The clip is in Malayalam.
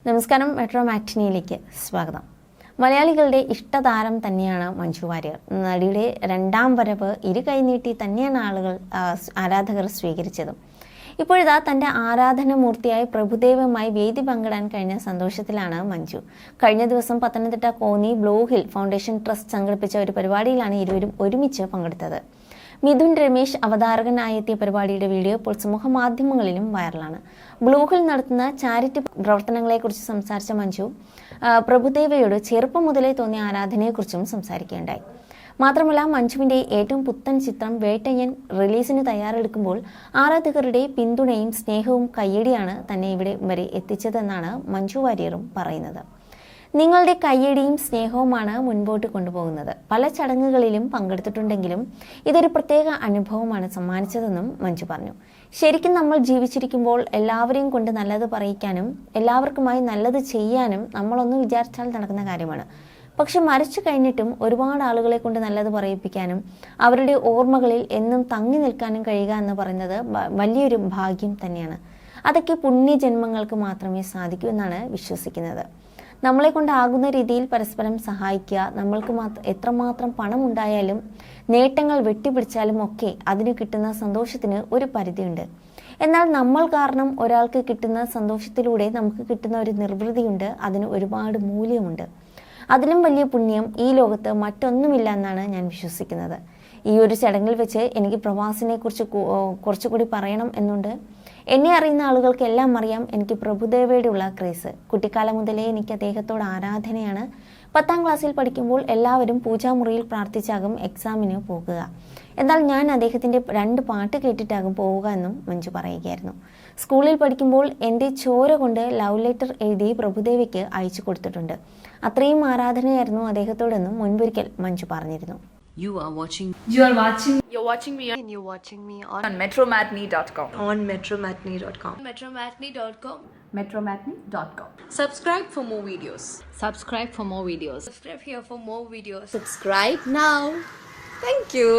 നമസ്കാരം, മെട്രോ മാറ്റിനിയിലേക്ക് സ്വാഗതം. മലയാളികളുടെ ഇഷ്ടതാരം തന്നെയാണ് മഞ്ജു വാര്യർ. നടിയുടെ രണ്ടാം വരവ് ഇരു കൈനീട്ടി തന്നെയാണ് ആരാധകർ സ്വീകരിച്ചതും. ഇപ്പോഴിതാ തൻ്റെ ആരാധനാമൂർത്തിയായ പ്രഭുദേവയുമായി വേദി പങ്കിടാൻ കഴിഞ്ഞ സന്തോഷത്തിലാണ് മഞ്ജു. കഴിഞ്ഞ ദിവസം Pathanamthitta Konni blue hill foundation trust സംഘടിപ്പിച്ച ഒരു പരിപാടിയിലാണ് ഇരുവരും ഒരുമിച്ച് പങ്കെടുത്തത്. മിഥുൻ രമേശ് അവതാരകനായെത്തിയ പരിപാടിയുടെ വീഡിയോ ഇപ്പോൾ സമൂഹ മാധ്യമങ്ങളിലും വൈറലാണ്. ബ്ലൂ ഹിൽ നടത്തുന്ന ചാരിറ്റി പ്രവർത്തനങ്ങളെക്കുറിച്ച് സംസാരിച്ച മഞ്ജു പ്രഭുദേവയോട് ചെറുപ്പം മുതലേ തോന്നിയ ആരാധനയെക്കുറിച്ചും സംസാരിക്കുകയുണ്ടായി. മാത്രമല്ല, മഞ്ജുവിൻ്റെ ഏറ്റവും പുത്തൻ ചിത്രം വേട്ടയ്യൻ റിലീസിന് തയ്യാറെടുക്കുമ്പോൾ ആരാധകരുടെ പിന്തുണയും സ്നേഹവും കയ്യടിയാണ് തന്നെ ഇവിടെ വരെ എത്തിച്ചതെന്നാണ് മഞ്ജു വാര്യറും പറയുന്നത്. നിങ്ങളുടെ കയ്യടിയും സ്നേഹവുമാണ് മുൻപോട്ട് കൊണ്ടുപോകുന്നത്. പല ചടങ്ങുകളിലും പങ്കെടുത്തിട്ടുണ്ടെങ്കിലും ഇതൊരു പ്രത്യേക അനുഭവമാണ് സമ്മാനിച്ചതെന്നും മഞ്ജു പറഞ്ഞു. ശരിക്കും നമ്മൾ ജീവിച്ചിരിക്കുമ്പോൾ എല്ലാവരെയും കൊണ്ട് നല്ലത് പറയിക്കാനും എല്ലാവർക്കുമായി നല്ലത് ചെയ്യാനും നമ്മളൊന്ന് വിചാരിച്ചാൽ നടക്കുന്ന കാര്യമാണ്. പക്ഷെ മരിച്ചു കഴിഞ്ഞിട്ടും ഒരുപാട് ആളുകളെ കൊണ്ട് നല്ലത് പറയിപ്പിക്കാനും അവരുടെ ഓർമ്മകളിൽ എന്നും തങ്ങി നിൽക്കാനും കഴിയുക എന്ന് പറയുന്നത് വലിയൊരു ഭാഗ്യം തന്നെയാണ്. അതൊക്കെ പുണ്യജന്മങ്ങൾക്ക് മാത്രമേ സാധിക്കൂ എന്നാണ് വിശ്വസിക്കുന്നത്. നമ്മളെ കൊണ്ടാകുന്ന രീതിയിൽ പരസ്പരം സഹായിക്കുക. നമ്മൾക്ക് എത്രമാത്രം പണം ഉണ്ടായാലും നേട്ടങ്ങൾ വെട്ടിപ്പിടിച്ചാലും ഒക്കെ അതിന് കിട്ടുന്ന സന്തോഷത്തിന് ഒരു പരിധിയുണ്ട്. എന്നാൽ നമ്മൾ കാരണം ഒരാൾക്ക് കിട്ടുന്ന സന്തോഷത്തിലൂടെ നമുക്ക് കിട്ടുന്ന ഒരു നിർവൃതിയുണ്ട്. അതിന് ഒരുപാട് മൂല്യമുണ്ട്. അതിലും വലിയ പുണ്യം ഈ ലോകത്ത് മറ്റൊന്നുമില്ല എന്നാണ് ഞാൻ വിശ്വസിക്കുന്നത്. ഈ ഒരു ചടങ്ങിൽ വെച്ച് എനിക്ക് പ്രവാസിനെ കുറിച്ച് കുറച്ചുകൂടി പറയണം എന്നുണ്ട്. എന്നെ അറിയുന്ന ആളുകൾക്ക് എല്ലാം അറിയാം എനിക്ക് പ്രഭുദേവയുടെ ഉള്ള ക്രേസ്. കുട്ടിക്കാലം മുതലേ എനിക്ക് അദ്ദേഹത്തോട് ആരാധനയാണ്. 10ാം ക്ലാസ്സിൽ പഠിക്കുമ്പോൾ എല്ലാവരും പൂജാമുറിയിൽ പ്രാർത്ഥിച്ചാകും എക്സാമിന് പോകുക. എന്നാൽ ഞാൻ അദ്ദേഹത്തിൻ്റെ 2 പാട്ട് കേട്ടിട്ടാകും പോവുക എന്നും മഞ്ജു പറയുകയായിരുന്നു. സ്കൂളിൽ പഠിക്കുമ്പോൾ എൻ്റെ ചോര കൊണ്ട് ലവ് ലെറ്റർ എഴുതി പ്രഭുദേവയ്ക്ക് അയച്ചു കൊടുത്തിട്ടുണ്ട്. അത്രയും ആരാധനയായിരുന്നു അദ്ദേഹത്തോടെന്നും മുൻപൊരിക്കൽ മഞ്ജു പറഞ്ഞിരുന്നു. You're watching me and you're watching me on metromatney.com. on metromatney.com. Metromatney.com. metromatney.com. Subscribe for more videos. Subscribe for more videos. Subscribe here for more videos. Subscribe now. Thank you.